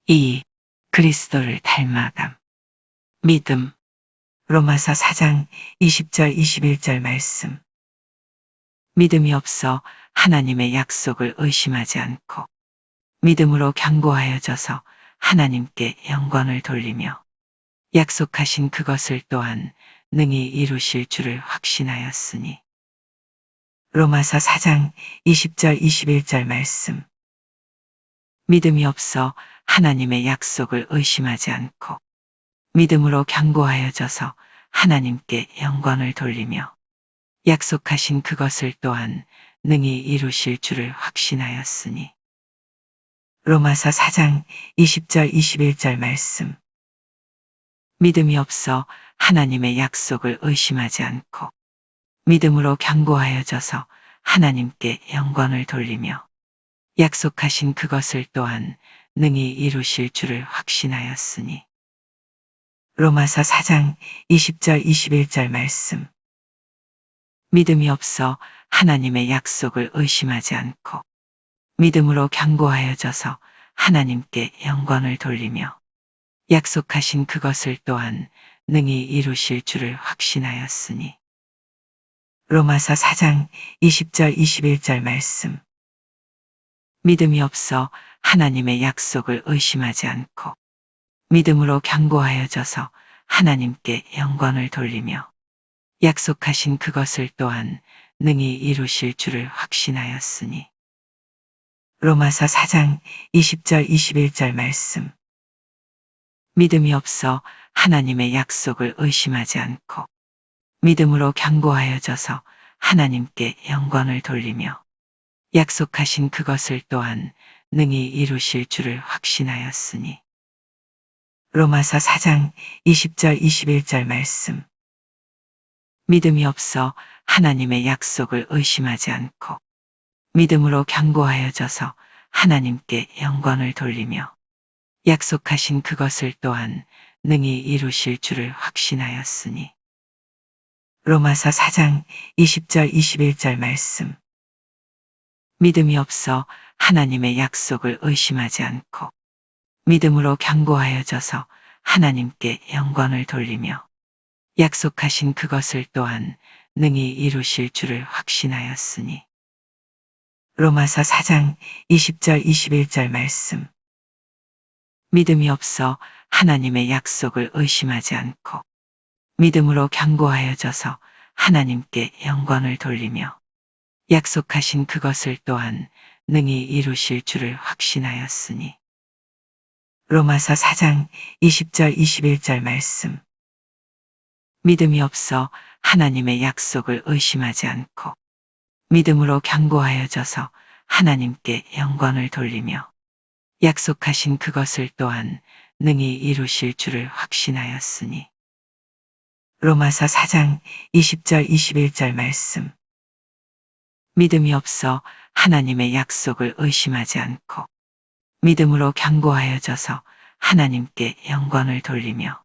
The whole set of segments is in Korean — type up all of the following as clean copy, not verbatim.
2. 그리스도를 닮아감. 믿음. 로마서 4장 20절 21절 말씀. 믿음이 없어 하나님의 약속을 의심하지 않고 믿음으로 견고하여져서 하나님께 영광을 돌리며 약속하신 그것을 또한 능히 이루실 줄을 확신하였으니. 로마서 4장 20절 21절 말씀. 믿음이 없어 하나님의 약속을 의심하지 않고 믿음으로 견고하여져서 하나님께 영광을 돌리며 약속하신 그것을 또한 능히 이루실 줄을 확신하였으니. 로마서 4장 20절 21절 말씀. 믿음이 없어 하나님의 약속을 의심하지 않고 믿음으로 견고하여져서 하나님께 영광을 돌리며 약속하신 그것을 또한 능히 이루실 줄을 확신하였으니. 로마서 4장 20절 21절 말씀. 믿음이 없어 하나님의 약속을 의심하지 않고 믿음으로 견고하여져서 하나님께 영광을 돌리며 약속하신 그것을 또한 능히 이루실 줄을 확신하였으니. 로마서 4장 20절 21절 말씀. 믿음이 없어 하나님의 약속을 의심하지 않고 믿음으로 견고하여져서 하나님께 영광을 돌리며 약속하신 그것을 또한 능히 이루실 줄을 확신하였으니. 로마서 4장 20절 21절 말씀. 믿음이 없어 하나님의 약속을 의심하지 않고 믿음으로 견고하여져서 하나님께 영광을 돌리며 약속하신 그것을 또한 능히 이루실 줄을 확신하였으니. 로마서 4장 20절 21절 말씀. 믿음이 없어 하나님의 약속을 의심하지 않고 믿음으로 견고하여져서 하나님께 영광을 돌리며 약속하신 그것을 또한 능히 이루실 줄을 확신하였으니. 로마서 4장 20절 21절 말씀. 믿음이 없어 하나님의 약속을 의심하지 않고 믿음으로 견고하여져서 하나님께 영광을 돌리며 약속하신 그것을 또한 능히 이루실 줄을 확신하였으니. 로마서 4장 20절 21절 말씀. 믿음이 없어 하나님의 약속을 의심하지 않고 믿음으로 견고하여져서 하나님께 영광을 돌리며 약속하신 그것을 또한 능히 이루실 줄을 확신하였으니. 로마서 4장 20절 21절 말씀. 믿음이 없어 하나님의 약속을 의심하지 않고 믿음으로 견고하여져서 하나님께 영광을 돌리며 약속하신 그것을 또한 능히 이루실 줄을 확신하였으니. 로마서 4장 20절 21절 말씀. 믿음이 없어 하나님의 약속을 의심하지 않고 믿음으로 견고하여져서 하나님께 영광을 돌리며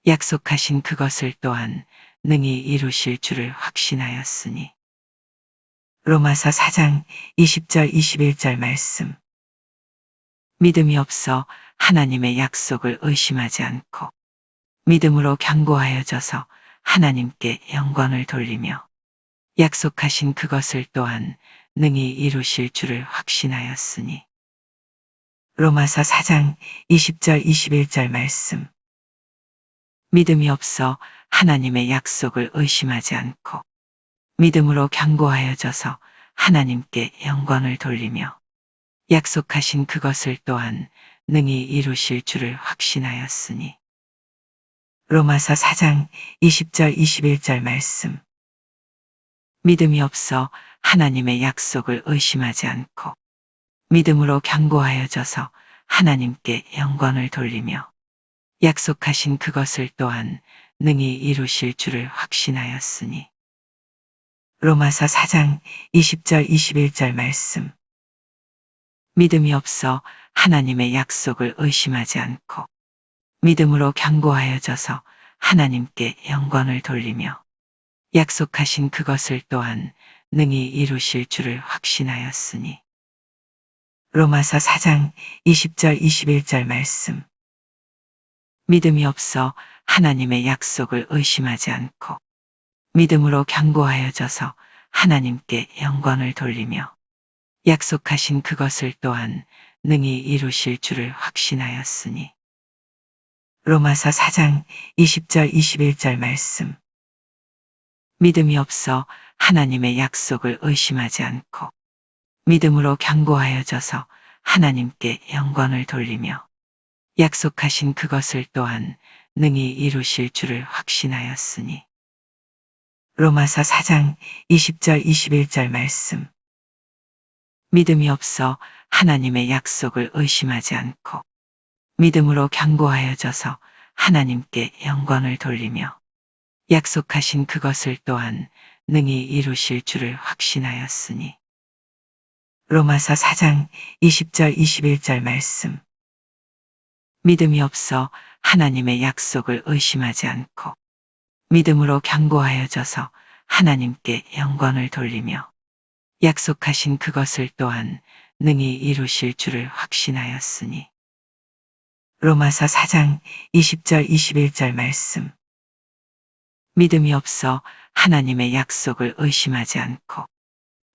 약속하신 그것을 또한 능히 이루실 줄을 확신하였으니. 로마서 4장 20절 21절 말씀. 믿음이 없어 하나님의 약속을 의심하지 않고 믿음으로 견고하여져서 하나님께 영광을 돌리며 약속하신 그것을 또한 능히 이루실 줄을 확신하였으니. 로마서 4장 20절 21절 말씀. 믿음이 없어 하나님의 약속을 의심하지 않고 믿음으로 견고하여져서 하나님께 영광을 돌리며 약속하신 그것을 또한 능히 이루실 줄을 확신하였으니. 로마서 4장 20절 21절 말씀. 믿음이 없어 하나님의 약속을 의심하지 않고 믿음으로 견고하여져서 하나님께 영광을 돌리며 약속하신 그것을 또한 능히 이루실 줄을 확신하였으니. 로마서 4장 20절 21절 말씀. 믿음이 없어 하나님의 약속을 의심하지 않고 믿음으로 견고하여져서 하나님께 영광을 돌리며 약속하신 그것을 또한 능히 이루실 줄을 확신하였으니. 로마서 4장 20절 21절 말씀. 믿음이 없어 하나님의 약속을 의심하지 않고 믿음으로 견고하여져서 하나님께 영광을 돌리며 약속하신 그것을 또한 능히 이루실 줄을 확신하였으니. 로마서 4장 20절 21절 말씀. 믿음이 없어 하나님의 약속을 의심하지 않고 믿음으로 견고하여져서 하나님께 영광을 돌리며 약속하신 그것을 또한 능히 이루실 줄을 확신하였으니. 로마서 4장 20절 21절 말씀. 믿음이 없어 하나님의 약속을 의심하지 않고 믿음으로 견고하여져서 하나님께 영광을 돌리며 약속하신 그것을 또한 능히 이루실 줄을 확신하였으니. 로마서 4장 20절 21절 말씀. 믿음이 없어 하나님의 약속을 의심하지 않고 믿음으로 견고하여져서 하나님께 영광을 돌리며 약속하신 그것을 또한 능히 이루실 줄을 확신하였으니. 로마서 4장 20절 21절 말씀. 믿음이 없어 하나님의 약속을 의심하지 않고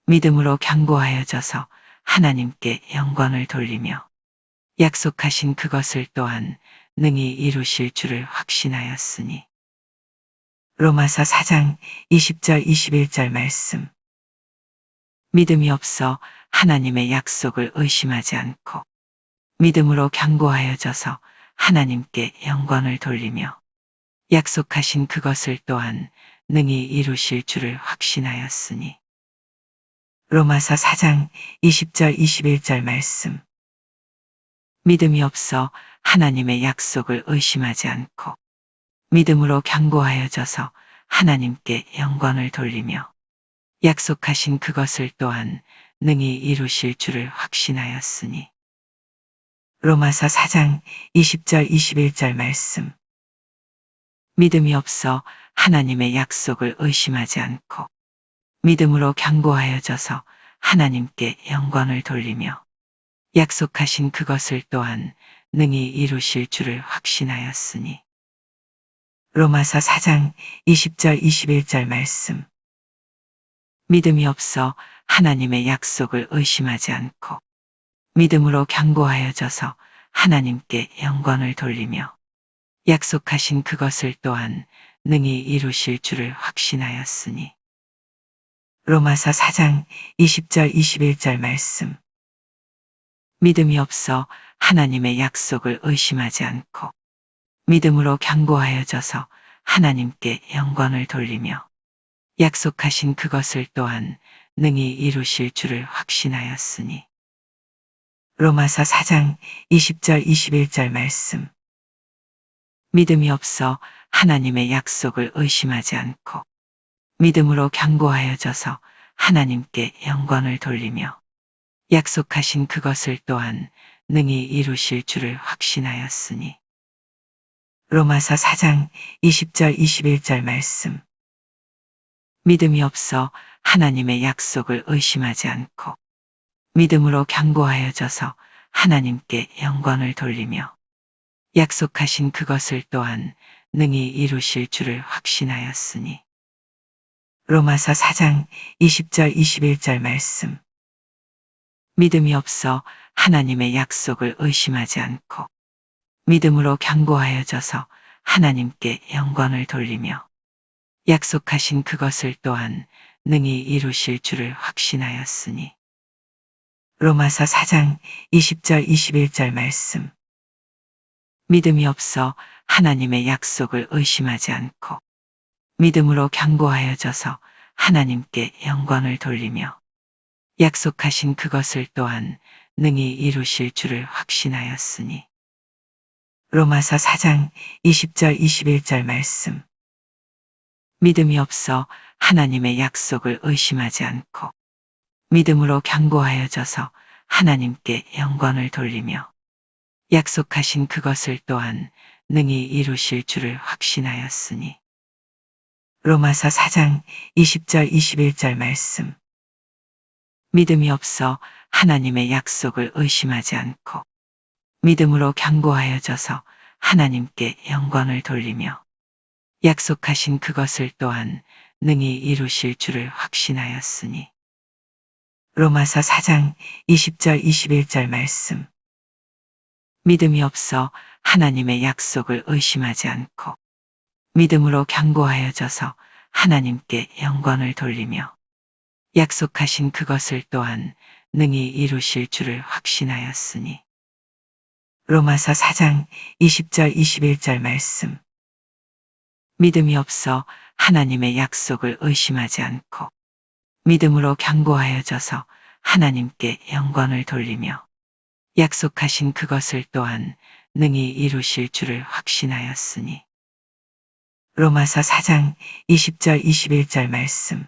믿음으로 견고하여져서 하나님께 영광을 돌리며 약속하신 그것을 또한 능히 이루실 줄을 확신하였으니. 로마서 4장 20절 21절 말씀. 믿음이 없어 하나님의 약속을 의심하지 않고 믿음으로 견고하여져서 하나님께 영광을 돌리며 약속하신 그것을 또한 능히 이루실 줄을 확신하였으니. 로마서 4장 20절 21절 말씀. 믿음이 없어 하나님의 약속을 의심하지 않고 믿음으로 견고하여져서 하나님께 영광을 돌리며 약속하신 그것을 또한 능히 이루실 줄을 확신하였으니. 로마서 4장 20절 21절 말씀. 믿음이 없어 하나님의 약속을 의심하지 않고 믿음으로 견고하여져서 하나님께 영광을 돌리며 약속하신 그것을 또한 능히 이루실 줄을 확신하였으니. 로마서 4장 20절 21절 말씀. 믿음이 없어 하나님의 약속을 의심하지 않고 믿음으로 견고하여져서 하나님께 영광을 돌리며 약속하신 그것을 또한 능히 이루실 줄을 확신하였으니. 로마서 4장 20절 21절 말씀. 믿음이 없어 하나님의 약속을 의심하지 않고 믿음으로 견고하여져서 하나님께 영광을 돌리며 약속하신 그것을 또한 능히 이루실 줄을 확신하였으니. 로마서 4장 20절 21절 말씀. 믿음이 없어 하나님의 약속을 의심하지 않고 믿음으로 견고하여져서 하나님께 영광을 돌리며 약속하신 그것을 또한 능히 이루실 줄을 확신하였으니. 로마서 4장 20절 21절 말씀. 믿음이 없어 하나님의 약속을 의심하지 않고 믿음으로 견고하여져서 하나님께 영광을 돌리며 약속하신 그것을 또한 능히 이루실 줄을 확신하였으니. 로마서 4장 20절 21절 말씀. 믿음이 없어 하나님의 약속을 의심하지 않고 믿음으로 견고하여져서 하나님께 영광을 돌리며 약속하신 그것을 또한 능히 이루실 줄을 확신하였으니. 로마서 4장 20절 21절 말씀. 믿음이 없어 하나님의 약속을 의심하지 않고 믿음으로 견고하여져서 하나님께 영광을 돌리며 약속하신 그것을 또한 능히 이루실 줄을 확신하였으니. 로마서 4장 20절 21절 말씀. 믿음이 없어 하나님의 약속을 의심하지 않고 믿음으로 견고하여져서 하나님께 영광을 돌리며 약속하신 그것을 또한 능히 이루실 줄을 확신하였으니. 로마서 4장 20절 21절 말씀. 믿음이 없어 하나님의 약속을 의심하지 않고 믿음으로 견고하여져서 하나님께 영광을 돌리며 약속하신 그것을 또한 능히 이루실 줄을 확신하였으니. 로마서 4장 20절 21절 말씀. 믿음이 없어 하나님의 약속을 의심하지 않고 믿음으로 견고하여져서 하나님께 영광을 돌리며 약속하신 그것을 또한 능히 이루실 줄을 확신하였으니. 로마서 4장 20절 21절 말씀. 믿음이 없어 하나님의 약속을 의심하지 않고 믿음으로 견고하여져서 하나님께 영광을 돌리며 약속하신 그것을 또한 능히 이루실 줄을 확신하였으니. 로마서 4장 20절 21절 말씀.